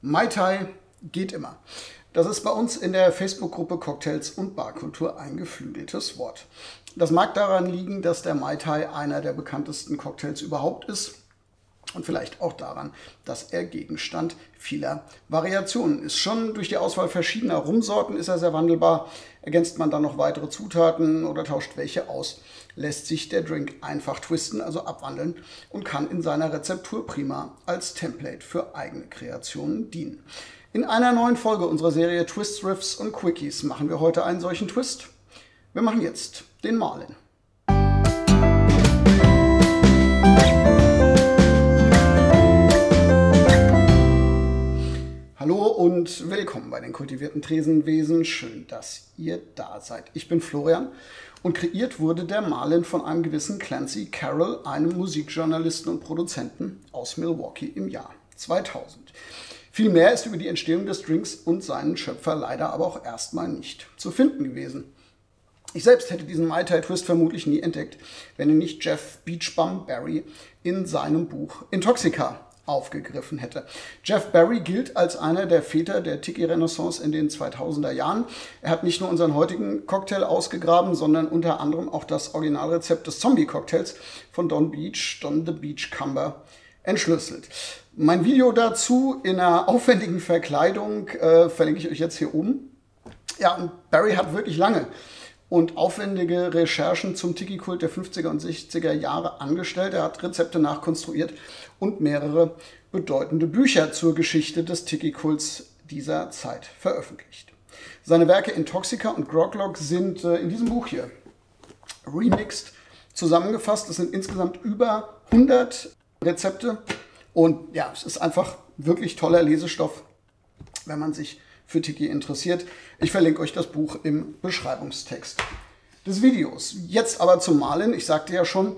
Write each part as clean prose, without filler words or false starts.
Mai Tai geht immer. Das ist bei uns in der Facebook-Gruppe Cocktails und Barkultur ein geflügeltes Wort. Das mag daran liegen, dass der Mai Tai einer der bekanntesten Cocktails überhaupt ist und vielleicht auch daran, dass er Gegenstand vieler Variationen ist. Schon durch die Auswahl verschiedener Rumsorten ist er sehr wandelbar. Ergänzt man dann noch weitere Zutaten oder tauscht welche aus, lässt sich der Drink einfach twisten, also abwandeln, und kann in seiner Rezeptur prima als Template für eigene Kreationen dienen. In einer neuen Folge unserer Serie Twists, Riffs und Quickies machen wir heute einen solchen Twist. Wir machen jetzt den Marlin. Hallo und willkommen bei den kultivierten Tresenwesen. Schön, dass ihr da seid. Ich bin Florian und kreiert wurde der Marlin von einem gewissen Clancy Carroll, einem Musikjournalisten und Produzenten aus Milwaukee im Jahr 2000. Viel mehr ist über die Entstehung des Drinks und seinen Schöpfer leider aber auch erstmal nicht zu finden gewesen. Ich selbst hätte diesen Mai Tai Twist vermutlich nie entdeckt, wenn ihn nicht Jeff Beachbum Barry in seinem Buch Intoxica aufgegriffen hätte. Jeff Barry gilt als einer der Väter der Tiki-Renaissance in den 2000er Jahren. Er hat nicht nur unseren heutigen Cocktail ausgegraben, sondern unter anderem auch das Originalrezept des Zombie-Cocktails von Don the Beachcomber, entschlüsselt. Mein Video dazu in einer aufwendigen Verkleidung verlinke ich euch jetzt hier oben. Ja, und Barry hat wirklich lange und aufwendige Recherchen zum Tiki-Kult der 50er und 60er Jahre angestellt. Er hat Rezepte nachkonstruiert und mehrere bedeutende Bücher zur Geschichte des Tiki-Kults dieser Zeit veröffentlicht. Seine Werke Intoxica und Groglok sind in diesem Buch hier remixed zusammengefasst. Es sind insgesamt über 100 Rezepte und ja, es ist einfach wirklich toller Lesestoff, wenn man sich für Tiki interessiert. Ich verlinke euch das Buch im Beschreibungstext des Videos. Jetzt aber zum Marlin. Ich sagte ja schon,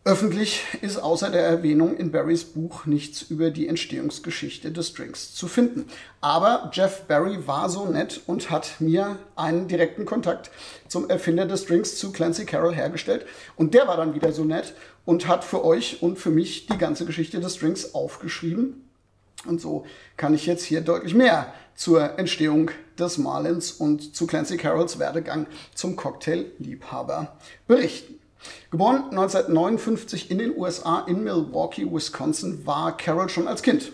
öffentlich ist außer der Erwähnung in Barrys Buch nichts über die Entstehungsgeschichte des Drinks zu finden. Aber Jeff Barry war so nett und hat mir einen direkten Kontakt zum Erfinder des Drinks, zu Clancy Carroll, hergestellt. Und der war dann wieder so nett und hat für euch und für mich die ganze Geschichte des Drinks aufgeschrieben. Und so kann ich jetzt hier deutlich mehr zur Entstehung des Marlins und zu Clancy Carrolls Werdegang zum Cocktail-Liebhaber berichten. Geboren 1959 in den USA in Milwaukee, Wisconsin, war Carroll schon als Kind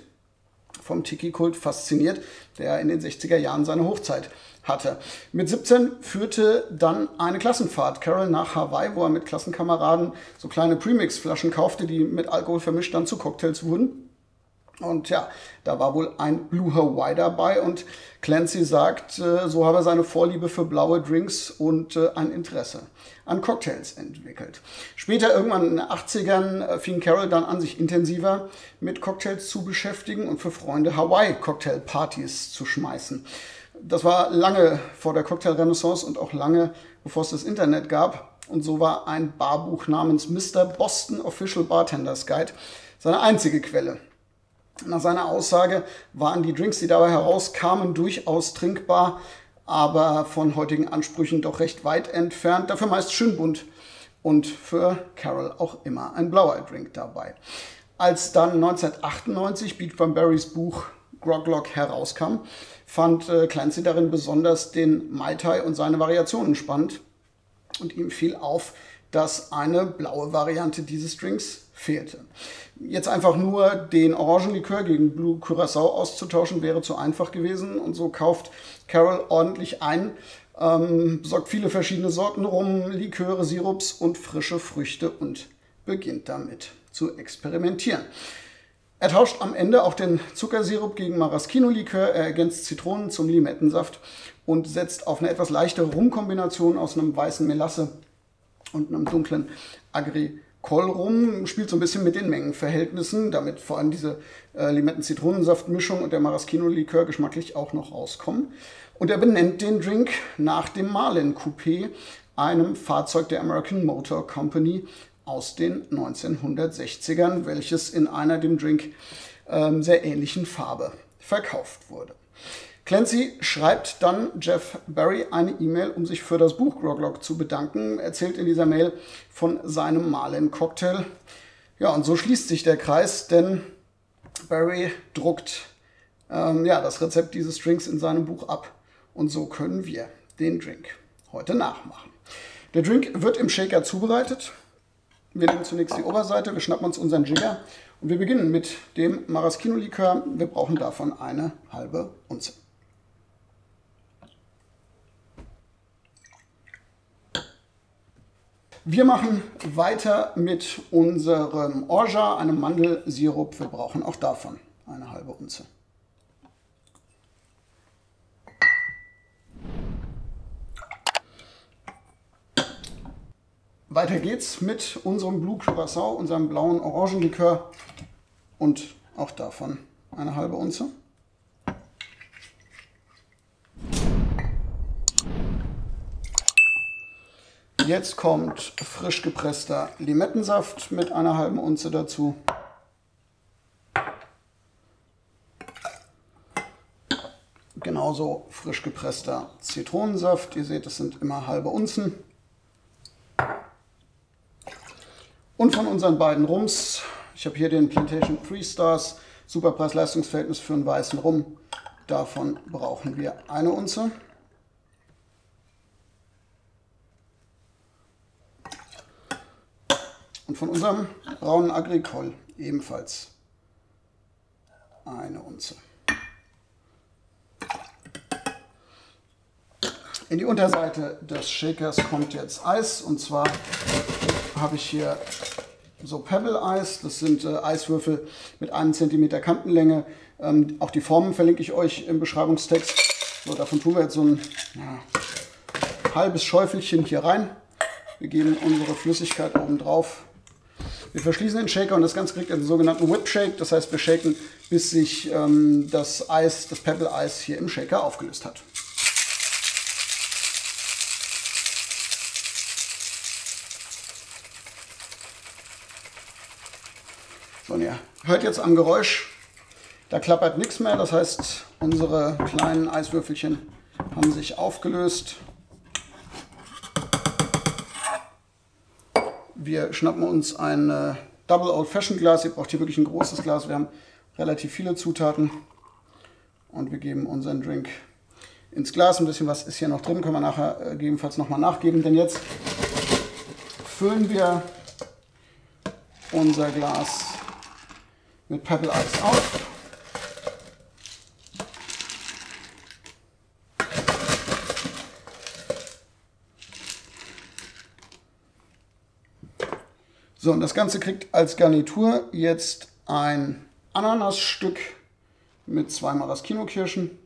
vom Tiki-Kult fasziniert, der in den 60er Jahren seine Hochzeit hatte. Mit 17 führte dann eine Klassenfahrt Carroll nach Hawaii, wo er mit Klassenkameraden so kleine Premix-Flaschen kaufte, die mit Alkohol vermischt dann zu Cocktails wurden. Und ja, da war wohl ein Blue Hawaii dabei und Clancy sagt, so habe er seine Vorliebe für blaue Drinks und ein Interesse an Cocktails entwickelt. Später, irgendwann in den 80ern, fing Carroll dann an, sich intensiver mit Cocktails zu beschäftigen und für Freunde Hawaii-Cocktailpartys zu schmeißen. Das war lange vor der Cocktail-Renaissance und auch lange bevor es das Internet gab. Und so war ein Barbuch namens Mr. Boston Official Bartender's Guide seine einzige Quelle. Nach seiner Aussage waren die Drinks, die dabei herauskamen, durchaus trinkbar, aber von heutigen Ansprüchen doch recht weit entfernt. Dafür meist schön bunt und für Carroll auch immer ein blauer Drink dabei. Als dann 1998 Beachbum Barrys Buch Groglok herauskam, fand Clancy darin besonders den Mai Tai und seine Variationen spannend. Und ihm fiel auf, dass eine blaue Variante dieses Drinks fehlte. Jetzt einfach nur den Orangenlikör gegen Blue Curacao auszutauschen, wäre zu einfach gewesen. Und so kauft Carroll ordentlich ein, besorgt viele verschiedene Sorten Rum, Liköre, Sirups und frische Früchte und beginnt damit zu experimentieren. Er tauscht am Ende auch den Zuckersirup gegen Maraschino-Likör, er ergänzt Zitronen zum Limettensaft und setzt auf eine etwas leichtere Rumkombination aus einem weißen Melasse und einem dunklen Agricole-Rum, spielt so ein bisschen mit den Mengenverhältnissen, damit vor allem diese Limetten-Zitronensaft-Mischung und der Maraschino-Likör geschmacklich auch noch rauskommen. Und er benennt den Drink nach dem Marlin Coupé, einem Fahrzeug der American Motor Company aus den 1960ern, welches in einer dem Drink sehr ähnlichen Farbe verkauft wurde. Clancy schreibt dann Jeff Barry eine E-Mail, um sich für das Buch Groglok zu bedanken. Er erzählt in dieser Mail von seinem Marlin-Cocktail. Ja, und so schließt sich der Kreis, denn Barry druckt ja, das Rezept dieses Drinks in seinem Buch ab. Und so können wir den Drink heute nachmachen. Der Drink wird im Shaker zubereitet. Wir nehmen zunächst die Oberseite, wir schnappen uns unseren Jigger und wir beginnen mit dem Maraschino-Likör. Wir brauchen davon eine halbe Unze. Wir machen weiter mit unserem Orgeat, einem Mandelsirup. Wir brauchen auch davon eine halbe Unze. Weiter geht's mit unserem Blue Curacao, unserem blauen Orangenlikör und auch davon eine halbe Unze. Jetzt kommt frisch gepresster Limettensaft mit einer halben Unze dazu. Genauso frisch gepresster Zitronensaft. Ihr seht, es sind immer halbe Unzen. Und von unseren beiden Rums, ich habe hier den Plantation 3 Stars, super Preis-Leistungs-Verhältnis für einen weißen Rum. Davon brauchen wir eine Unze. Und von unserem braunen Agricole ebenfalls eine Unze. In die Unterseite des Shakers kommt jetzt Eis, und zwar habe ich hier so Pebble-Eis. Das sind Eiswürfel mit 1 cm Kantenlänge. Auch die Formen verlinke ich euch im Beschreibungstext. So, davon tun wir jetzt so ein halbes Schäufelchen hier rein. Wir geben unsere Flüssigkeit oben drauf. Wir verschließen den Shaker und das Ganze kriegt einen sogenannten Whip Shake. Das heißt, wir shaken, bis sich das Eis, das Pebble-Eis hier im Shaker aufgelöst hat. So, und ihr hört jetzt am Geräusch, da klappert nichts mehr. Das heißt, unsere kleinen Eiswürfelchen haben sich aufgelöst. Wir schnappen uns ein Double Old Fashioned Glas. Ihr braucht hier wirklich ein großes Glas. Wir haben relativ viele Zutaten. Und wir geben unseren Drink ins Glas. Ein bisschen was ist hier noch drin, können wir nachher gegebenenfalls nochmal nachgeben. Denn jetzt füllen wir unser Glas mit Pebble Eis auf. So, und das Ganze kriegt als Garnitur jetzt ein Ananasstück mit 2 Maraschino-Kirschen.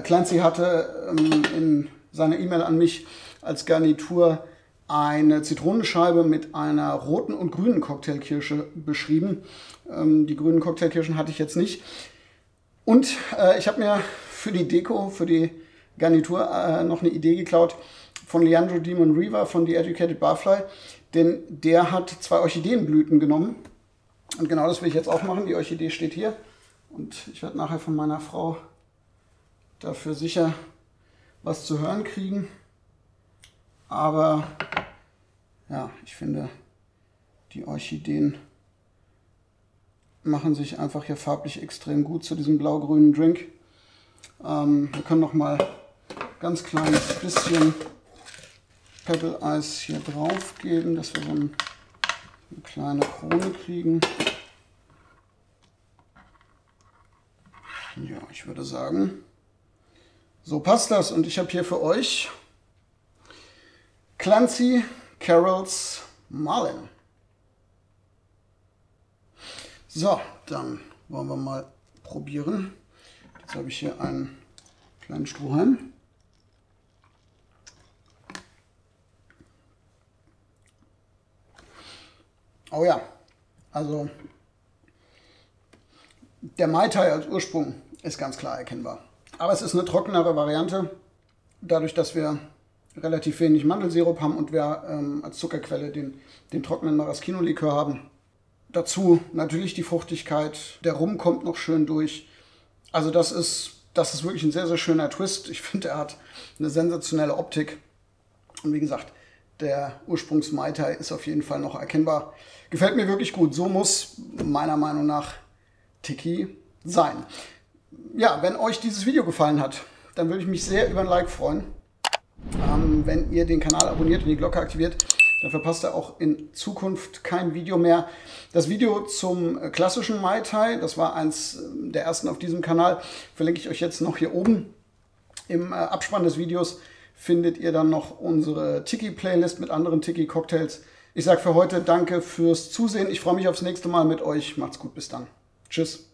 Clancy hatte in seiner E-Mail an mich als Garnitur eine Zitronenscheibe mit einer roten und grünen Cocktailkirsche beschrieben. Die grünen Cocktailkirschen hatte ich jetzt nicht. Und ich habe mir für die Deko, für die Garnitur noch eine Idee geklaut von Leandro Di Monriva von The Educated Barfly. Denn der hat 2 Orchideenblüten genommen. Und genau das will ich jetzt auch machen. Die Orchidee steht hier. Und ich werde nachher von meiner Frau dafür sicher was zu hören kriegen. Aber ja, ich finde, die Orchideen machen sich einfach hier farblich extrem gut zu diesem blau-grünen Drink. Wir können noch mal ganz kleines bisschen Pebble Eis hier drauf geben, dass wir so eine kleine Krone kriegen. Ja, ich würde sagen, so passt das. Und ich habe hier für euch Clancy Carroll's Marlin. So, dann wollen wir mal probieren. Jetzt habe ich hier einen kleinen Strohhalm. Oh ja, also der Mai Tai als Ursprung ist ganz klar erkennbar. Aber es ist eine trockenere Variante, dadurch, dass wir relativ wenig Mandelsirup haben und wir als Zuckerquelle den trockenen Maraschino-Likör haben. Dazu natürlich die Fruchtigkeit, der Rum kommt noch schön durch. Also das ist wirklich ein sehr, sehr schöner Twist. Ich finde, er hat eine sensationelle Optik. Und wie gesagt, Der Ursprungs-Mai Tai ist auf jeden Fall noch erkennbar. Gefällt mir wirklich gut. So muss meiner Meinung nach Tiki sein. Ja, wenn euch dieses Video gefallen hat, dann würde ich mich sehr über ein Like freuen. Wenn ihr den Kanal abonniert und die Glocke aktiviert, dann verpasst ihr auch in Zukunft kein Video mehr. Das Video zum klassischen Mai Tai, das war eins der ersten auf diesem Kanal, verlinke ich euch jetzt noch hier oben. Im Abspann des Videos findet ihr dann noch unsere Tiki-Playlist mit anderen Tiki-Cocktails. Ich sage für heute danke fürs Zusehen. Ich freue mich aufs nächste Mal mit euch. Macht's gut, bis dann. Tschüss.